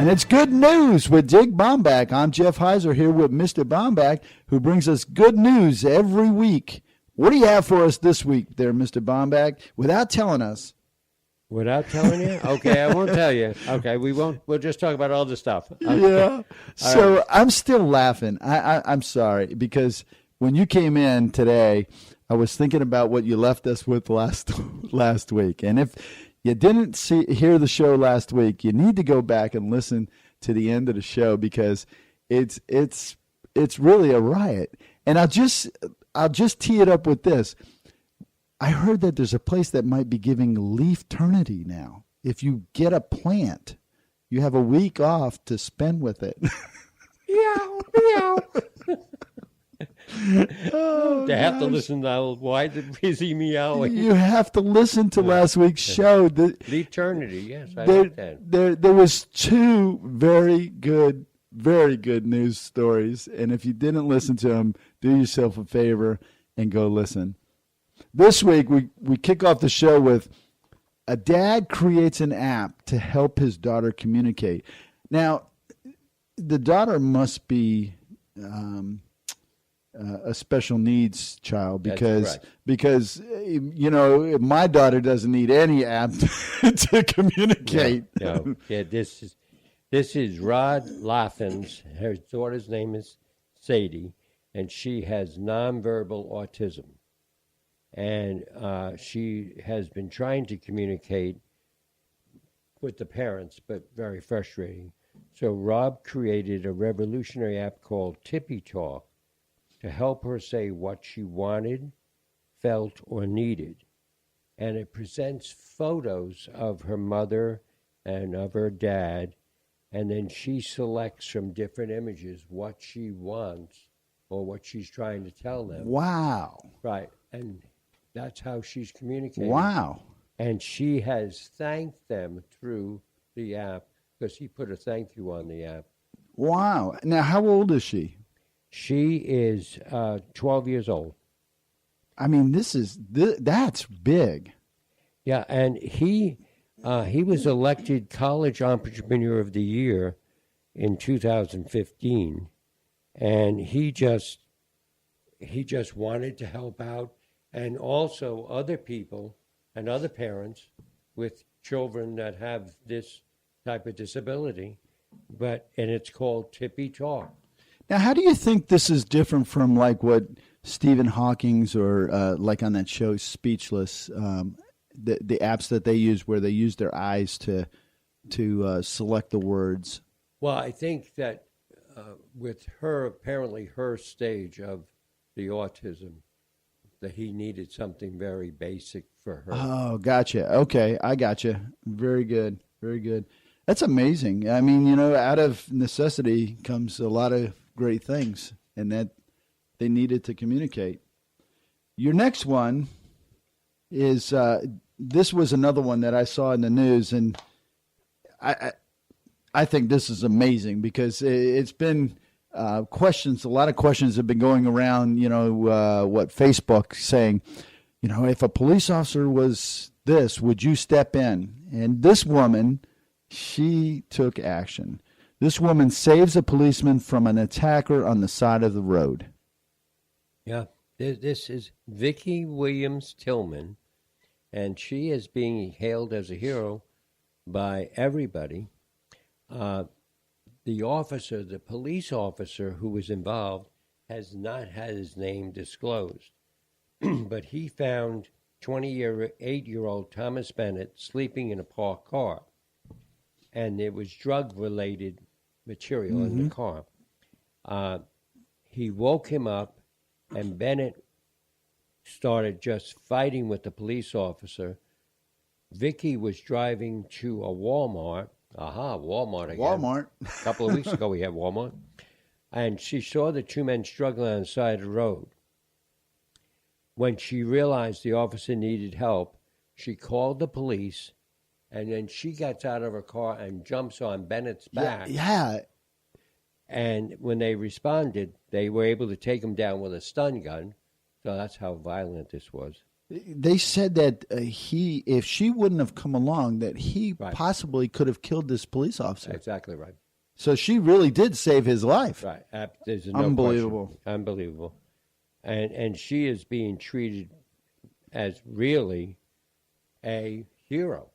And it's good news with Dick Baumbach. I'm Jeff Heiser here with Mr. Baumbach, who brings us good news every week. What do you have for us this week there, Mr. Baumbach, without telling us? Without telling you? Okay, I won't tell you. Okay, we won't. We'll just talk about all the stuff. Okay. Yeah. So right. I'm still laughing. I'm sorry, because when you came in today, I was thinking about what you left us with last week. And if you didn't hear the show last week, you need to go back and listen to the end of the show, because it's really a riot. And I'll just tee it up with this. I heard that there's a place that might be giving leaf-ternity now. If you get a plant, you have a week off to spend with it. Meow, meow. To have to listen to why is he meowing? You have to listen to last week's show. Eternity, yes, I like that. There was two very good news stories, and if you didn't listen to them, do yourself a favor and go listen. This week we kick off the show with a dad creates an app to help his daughter communicate. Now, the daughter must be a special needs child, because my daughter doesn't need any app to communicate. No. Yeah, this is Rod Latham's. Her daughter's name is Sadie, and she has nonverbal autism, and she has been trying to communicate with the parents, but very frustrating. So Rob created a revolutionary app called Tippy Talk to help her say what she wanted, felt, or needed. And it presents photos of her mother and of her dad, and then she selects from different images what she wants or what she's trying to tell them. Wow. Right, and that's how she's communicating. Wow. And she has thanked them through the app, because he put a thank you on the app. Wow. Now, how old is she? She is 12 years old. I mean, that's big. Yeah, and he was elected College Entrepreneur of the Year in 2015, and he just wanted to help out, and also other people and other parents with children that have this type of disability, and it's called Tippy Talk. Now, how do you think this is different from like what Stephen Hawking's or like on that show Speechless, the apps that they use where they use their eyes to select the words? Well, I think that with her, apparently her stage of the autism, that he needed something very basic for her. Oh, gotcha. Okay, I gotcha. Very good. Very good. That's amazing. I mean, out of necessity comes a lot of great things, and that they needed to communicate. Your next one is this was another one that I saw in the news, and I think this is amazing, because it's been questions. A lot of questions have been going around. What Facebook saying, if a police officer was this, would you step in? And this woman, she took action. This woman saves a policeman from an attacker on the side of the road. Yeah, this is Vicki Williams Tillman, and she is being hailed as a hero by everybody. The police officer who was involved has not had his name disclosed, but he found 28-year-old Thomas Bennett sleeping in a parked car, and there was drug-related material in the car. He woke him up, and Bennett started just fighting with the police officer. Vicky was driving to a Walmart. Walmart again. Walmart. A couple of weeks ago we had Walmart. And she saw the two men struggling on the side of the road. When she realized the officer needed help, she called the police, and then she gets out of her car and jumps on Bennett's back. Yeah. And when they responded, they were able to take him down with a stun gun. So that's how violent this was. They said that if she wouldn't have come along, that he Right. possibly could have killed this police officer. Exactly right. So she really did save his life. Right. There's no Unbelievable. question. Unbelievable. And she is being treated as really a hero.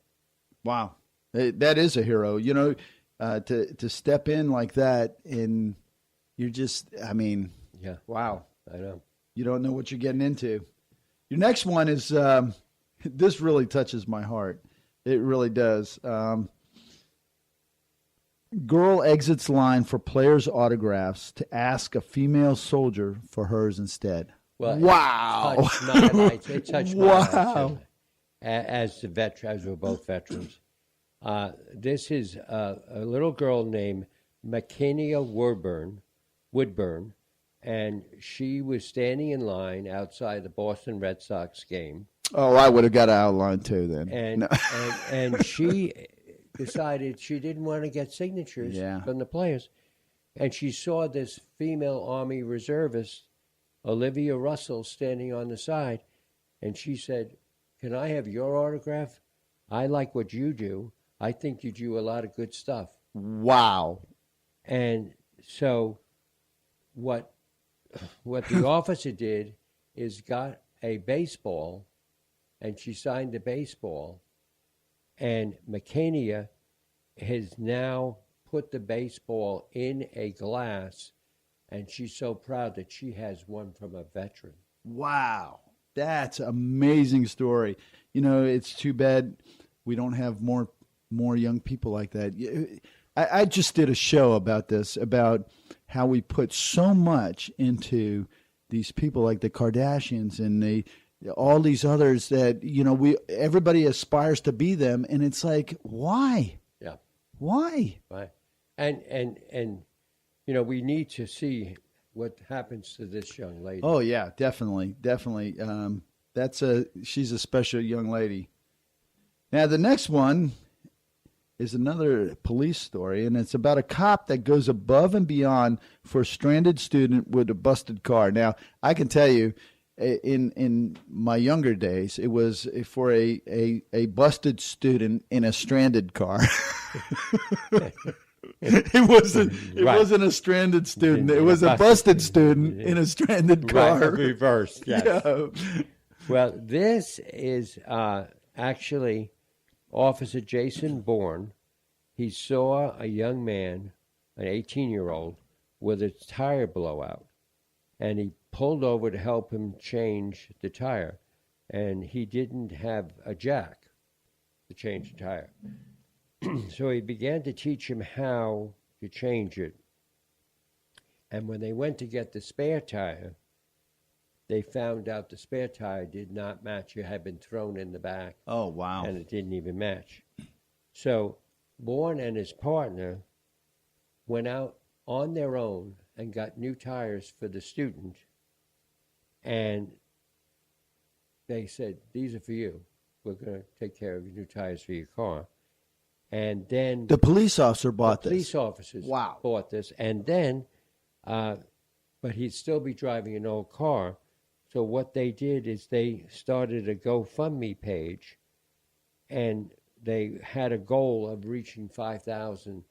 Wow. That is a hero. You know, to step in like that, and you're just, I mean, Yeah. wow. I know. You don't know what you're getting into. Your next one is, this really touches my heart. It really does. Girl exits line for players' autographs to ask a female soldier for hers instead. Well, Wow. It touched my life. It touched my Wow. life, too. As we're both veterans. This is a little girl named Makenia Woodburn, and she was standing in line outside the Boston Red Sox game. Oh, I would have got an outline too then. And, No. and she decided she didn't want to get signatures from the players. And she saw this female Army reservist, Olivia Russell, standing on the side. And she said, "Can I have your autograph? I like what you do. I think you do a lot of good stuff." Wow. And so what the officer did is got a baseball, and she signed the baseball, and Makenia has now put the baseball in a glass, and she's so proud that she has one from a veteran. Wow. That's an amazing story. You know, it's too bad we don't have more young people like that. I just did a show about this, about how we put so much into these people like the Kardashians and all these others that, you know, everybody aspires to be them, and it's like, why? Yeah. Why? Right. And you know, we need to see what happens to this young lady. Oh yeah, definitely. She's a special young lady. Now the next one is another police story, and it's about a cop that goes above and beyond for a stranded student with a busted car. Now, I can tell you, in my younger days, it was for a busted student in a stranded car. It wasn't a stranded student. It was a busted student in a stranded car. Right, reversed, yes. Yeah. Well, this is actually Officer Jason Bourne. He saw a young man, an 18-year-old, with a tire blowout, and he pulled over to help him change the tire, and he didn't have a jack to change the tire. So he began to teach him how to change it. And when they went to get the spare tire, they found out the spare tire did not match. It had been thrown in the back. Oh, wow. And it didn't even match. So Bourne and his partner went out on their own and got new tires for the student. And they said, "These are for you. We're going to take care of your new tires for your car." And then The police officer bought the police this. officers Wow. bought this. And then, but he'd still be driving an old car. So what they did is they started a GoFundMe page, and they had a goal of reaching $5,000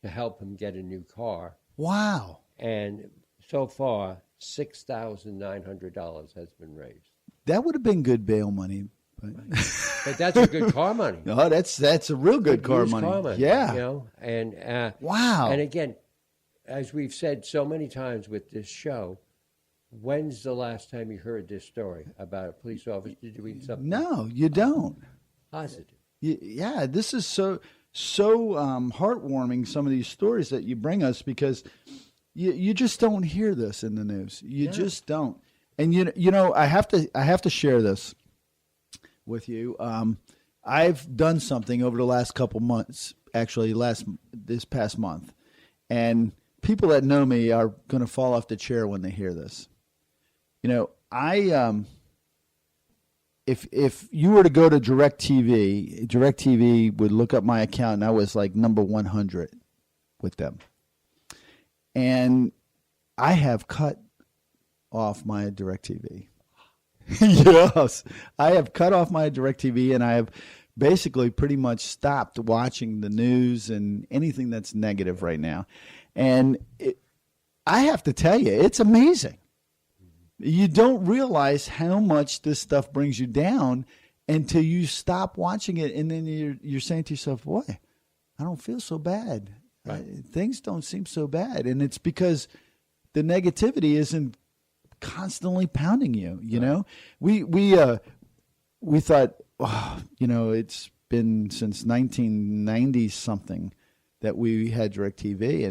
to help him get a new car. Wow. And so far, $6,900 has been raised. That would have been good bail money. But that's a good car money. No, that's a real good car Used money. Yeah. You know, and Wow. And again, as we've said so many times with this show, when's the last time you heard this story about a police officer doing something No, you don't. positive? Yeah, this is so heartwarming, some of these stories that you bring us, because you just don't hear this in the news. You just don't. And you know, I have to share this with you. I've done something over the last couple months, actually this past month, and people that know me are going to fall off the chair when they hear this. You know, if you were to go to DirecTV would look up my account, and I was like number 100 with them. And I have cut off my DirecTV. Yes, I have cut off my DirecTV, and I have basically pretty much stopped watching the news and anything that's negative right now. And I have to tell you, it's amazing. You don't realize how much this stuff brings you down until you stop watching it, and then you're saying to yourself, "Boy, I don't feel so bad. Right. Things don't seem so bad," and it's because the negativity isn't constantly pounding you. You know, we thought, oh, it's been since 1990 something that we had DirecTV,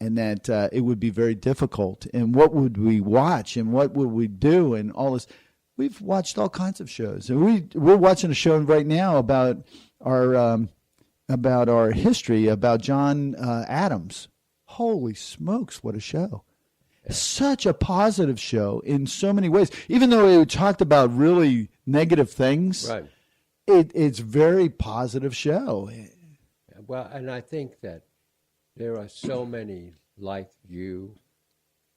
and that it would be very difficult. And what would we watch, and what would we do, and all this. We've watched all kinds of shows, and we're watching a show right now about our history, about John Adams. Holy smokes, what a show! Such a positive show in so many ways. Even though it talked about really negative things, Right. It's very positive show. Well, and I think that there are so many like you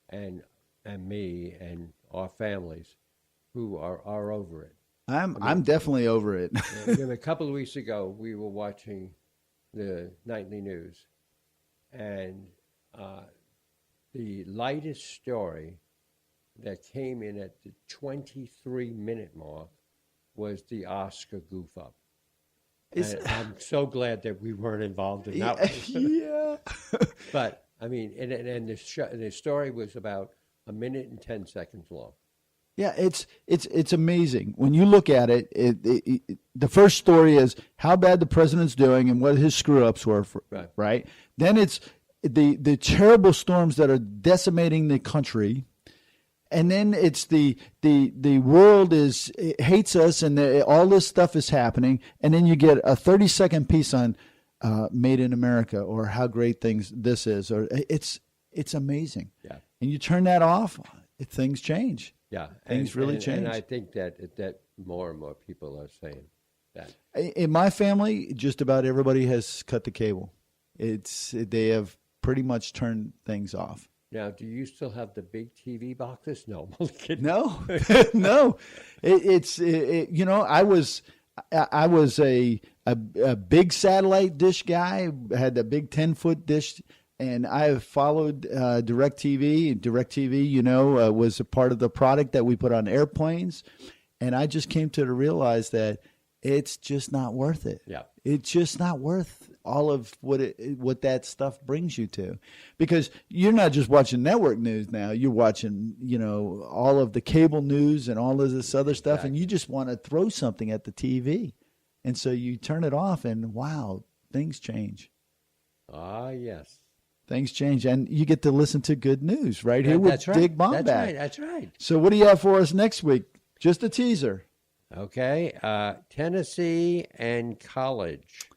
and me and our families who are over it. I'm definitely over it. A couple of weeks ago, we were watching the nightly news, and the lightest story that came in at the 23-minute mark was the Oscar goof up. And I'm so glad that we weren't involved in that one. Yeah. But I mean, and the story was about 1:10 long. Yeah, it's amazing when you look at it. The first story is how bad the president's doing and what his screw ups were. Right. Then it's the terrible storms that are decimating the country, and then it's the world hates us, and all this stuff is happening, and then you get a 30-second piece on Made in America, or how great this is, or it's amazing. Yeah. And you turn that off, things change. Yeah, things really change. And I think that more and more people are saying that. In my family, just about everybody has cut the cable. They have pretty much turned things off. Now, do you still have the big TV boxes? No, I'm only kidding. No, no. I was a big satellite dish guy. Had the big 10-foot dish. And I have followed DirecTV. DirecTV, was a part of the product that we put on airplanes. And I just came to realize that it's just not worth it. Yeah. It's just not worth all of what that stuff brings you to. Because you're not just watching network news now. You're watching, all of the cable news and all of this other stuff. Exactly. And you just want to throw something at the TV. And so you turn it off and, wow, things change. Ah, yes. Things change, and you get to listen to good news right here with Dick Baumbach. That's right. So what do you have for us next week? Just a teaser. Okay, Tennessee and college.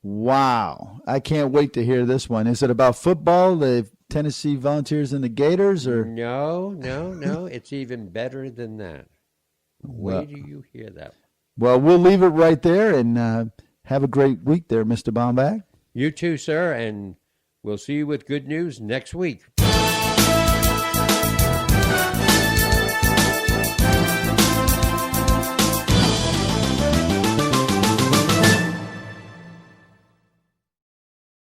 Wow. I can't wait to hear this one. Is it about football, the Tennessee Volunteers and the Gators? Or No. It's even better than that. Wait till you hear that. Well, we'll leave it right there, and have a great week there, Mr. Baumbach. You too, sir, and we'll see you with good news next week.